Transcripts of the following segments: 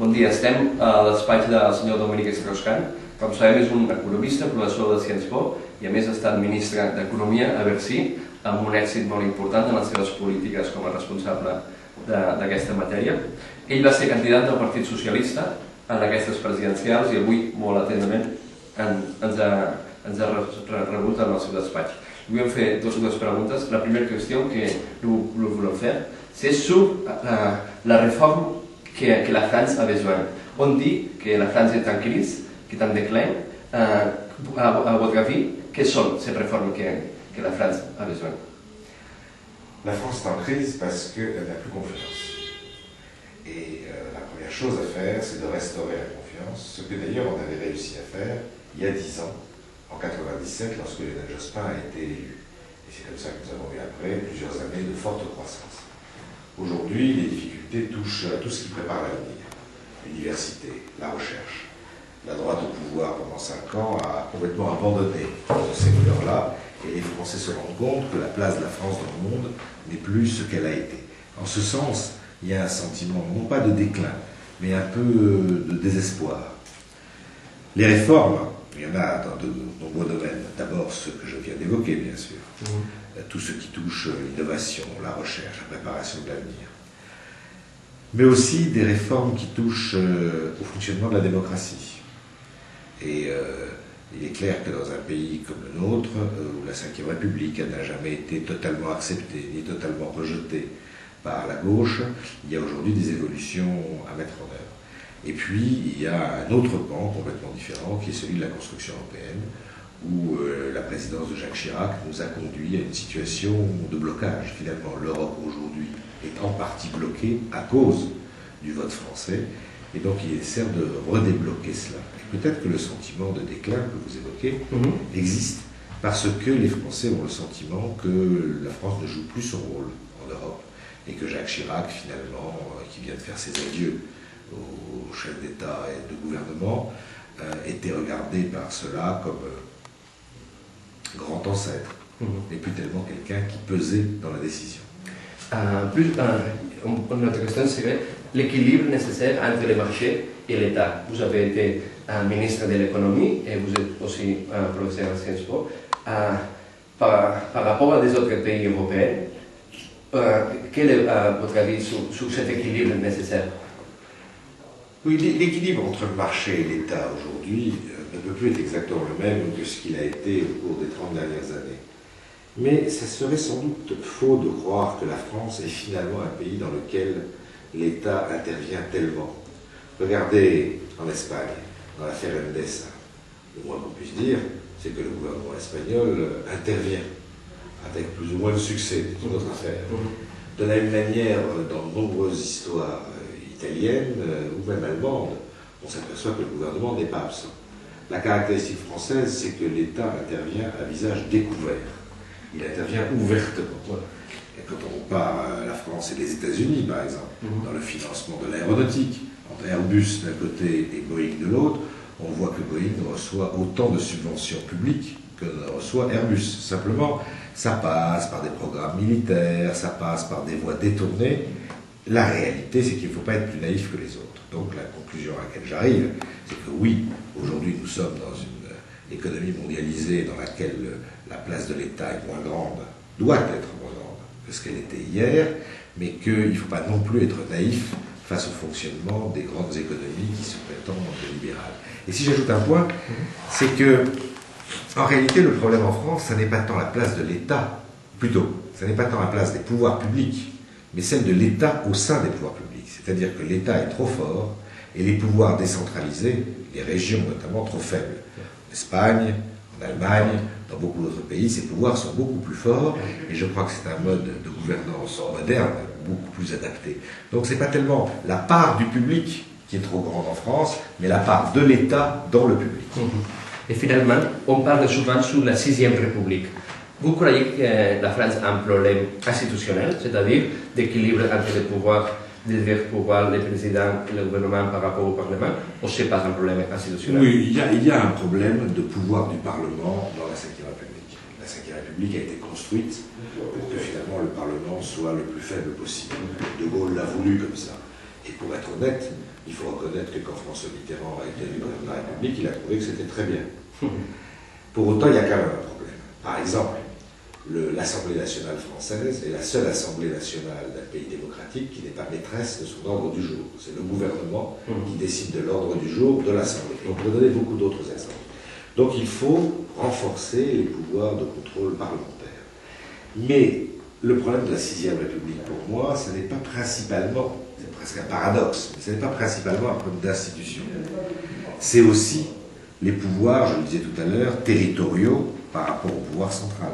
Bon dia, estem a despatx del senyor Dominique Strauss-Kahn. Com sabem, és un economista, professor de Sciences Po i a més ha estat ministre d'Economia a Bercy, amb un èxit molt important en les seves polítiques com a responsable d'aquesta matèria. Ell va ser candidat del Partit Socialista en aquestes presidencials i avui, molt atentament, ens ha rebut en el seu despatx. Lui hem fait dues preguntes. La première question que nous voulons faire, c'est sur la réforme que la France a besoin. On dit que la France est en crise, qui est en déclin. À votre avis, quelles sont ces réformes que la France a besoin? La France est en crise parce qu'elle n'a plus confiance. Et la première chose à faire, c'est de restaurer la confiance, ce que d'ailleurs on avait réussi à faire il y a 10 ans, en 1997, lorsque Lionel Jospin a été élu. Et c'est comme ça que nous avons eu après plusieurs années de forte croissance. Aujourd'hui, les difficultés touchent à tout ce qui prépare l'avenir. L'université, la recherche. La droite au pouvoir pendant 5 ans a complètement abandonné ce secteur-là, et les Français se rendent compte que la place de la France dans le monde n'est plus ce qu'elle a été. En ce sens, il y a un sentiment, non pas de déclin, mais un peu de désespoir. Les réformes, il y en a dans de nombreux domaines. D'abord, ce que je viens d'évoquer, bien sûr. Tout ce qui touche l'innovation, la recherche, la préparation de l'avenir. Mais aussi des réformes qui touchent au fonctionnement de la démocratie. Et il est clair que dans un pays comme le nôtre, où la Ve République n'a jamais été totalement acceptée, ni totalement rejetée par la gauche, il y a aujourd'hui des évolutions à mettre en œuvre. Et puis, il y a un autre pan complètement différent, qui est celui de la construction européenne, où la présidence de Jacques Chirac nous a conduit à une situation de blocage. Finalement, l'Europe aujourd'hui est en partie bloquée à cause du vote français, et donc il essaie de redébloquer cela. Et peut-être que le sentiment de déclin que vous évoquez existe, parce que les Français ont le sentiment que la France ne joue plus son rôle en Europe, et que Jacques Chirac, finalement, qui vient de faire ses adieux au chef d'État et de gouvernement, était regardé par cela comme grand ancêtre, et plus tellement quelqu'un qui pesait dans la décision. Une autre question serait l'équilibre nécessaire entre le marché et l'État. Vous avez été ministre de l'économie et vous êtes aussi professeur à Sciences Po. Par rapport à des autres pays européens, quel est votre avis sur cet équilibre nécessaire? Oui, l'équilibre entre le marché et l'État aujourd'hui ne peut plus être exactement le même que ce qu'il a été au cours des 30 dernières années. Mais ça serait sans doute faux de croire que la France est finalement un pays dans lequel l'État intervient tellement. Regardez en Espagne, dans l'affaire Endesa. Le moins qu'on puisse dire, c'est que le gouvernement espagnol intervient, avec plus ou moins de succès, c'est une autre affaire. De la même manière, dans de nombreuses histoires italiennes ou même allemandes, on s'aperçoit que le gouvernement n'est pas absent. La caractéristique française, c'est que l'État intervient à visage découvert. Il intervient ouvertement. Et quand on compare la France et les États-Unis, par exemple, dans le financement de l'aéronautique, entre Airbus d'un côté et Boeing de l'autre, on voit que Boeing reçoit autant de subventions publiques que reçoit Airbus. Simplement, ça passe par des programmes militaires, ça passe par des voies détournées. La réalité, c'est qu'il ne faut pas être plus naïf que les autres. Donc la conclusion à laquelle j'arrive, c'est que oui, aujourd'hui nous sommes dans une économie mondialisée dans laquelle la place de l'État est moins grande, doit être moins grande que ce qu'elle était hier, mais qu'il ne faut pas non plus être naïf face au fonctionnement des grandes économies qui se prétendent libérales. Et si j'ajoute un point, c'est que, en réalité, le problème en France, ce n'est pas tant la place de l'État, plutôt, ce n'est pas tant la place des pouvoirs publics, mais celle de l'État au sein des pouvoirs publics. C'est-à-dire que l'État est trop fort et les pouvoirs décentralisés, les régions notamment, trop faibles. En Espagne, en Allemagne, dans beaucoup d'autres pays, ces pouvoirs sont beaucoup plus forts et je crois que c'est un mode de gouvernance moderne, beaucoup plus adapté. Donc ce n'est pas tellement la part du public qui est trop grande en France, mais la part de l'État dans le public. Et finalement, on parle souvent sur la 6e République. Vous croyez que la France a un problème institutionnel, c'est-à-dire d'équilibre entre les pouvoirs, divers pouvoirs, le président et le gouvernement par rapport au Parlement, ou c'est pas un problème institutionnel? Oui, il y a un problème de pouvoir du Parlement dans la Ve République. La Ve République a été construite pour que finalement le Parlement soit le plus faible possible. De Gaulle l'a voulu comme ça. Et pour être honnête, il faut reconnaître que quand François Mitterrand a été élu président de la République, il a trouvé que c'était très bien. Pour autant, il y a quand même un problème. Par exemple, l'Assemblée nationale française est la seule Assemblée nationale d'un pays démocratique qui n'est pas maîtresse de son ordre du jour. C'est le gouvernement qui décide de l'ordre du jour de l'Assemblée. On pourrait donner beaucoup d'autres exemples. Donc il faut renforcer les pouvoirs de contrôle parlementaire. Mais le problème de la 6e République, pour moi, ce n'est pas principalement, c'est presque un paradoxe, mais ce n'est pas principalement un problème d'institution. C'est aussi les pouvoirs, je le disais tout à l'heure, territoriaux par rapport au pouvoir central.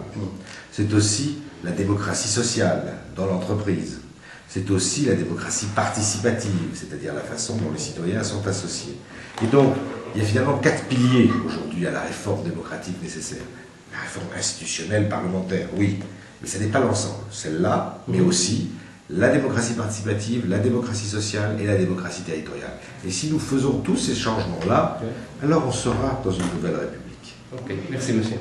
C'est aussi la démocratie sociale dans l'entreprise. C'est aussi la démocratie participative, c'est-à-dire la façon dont les citoyens sont associés. Et donc, il y a finalement 4 piliers aujourd'hui à la réforme démocratique nécessaire. La réforme institutionnelle, parlementaire, oui, mais ce n'est pas l'ensemble. Celle-là, mais aussi la démocratie participative, la démocratie sociale et la démocratie territoriale. Et si nous faisons tous ces changements-là, alors on sera dans une nouvelle République. Ok, merci monsieur.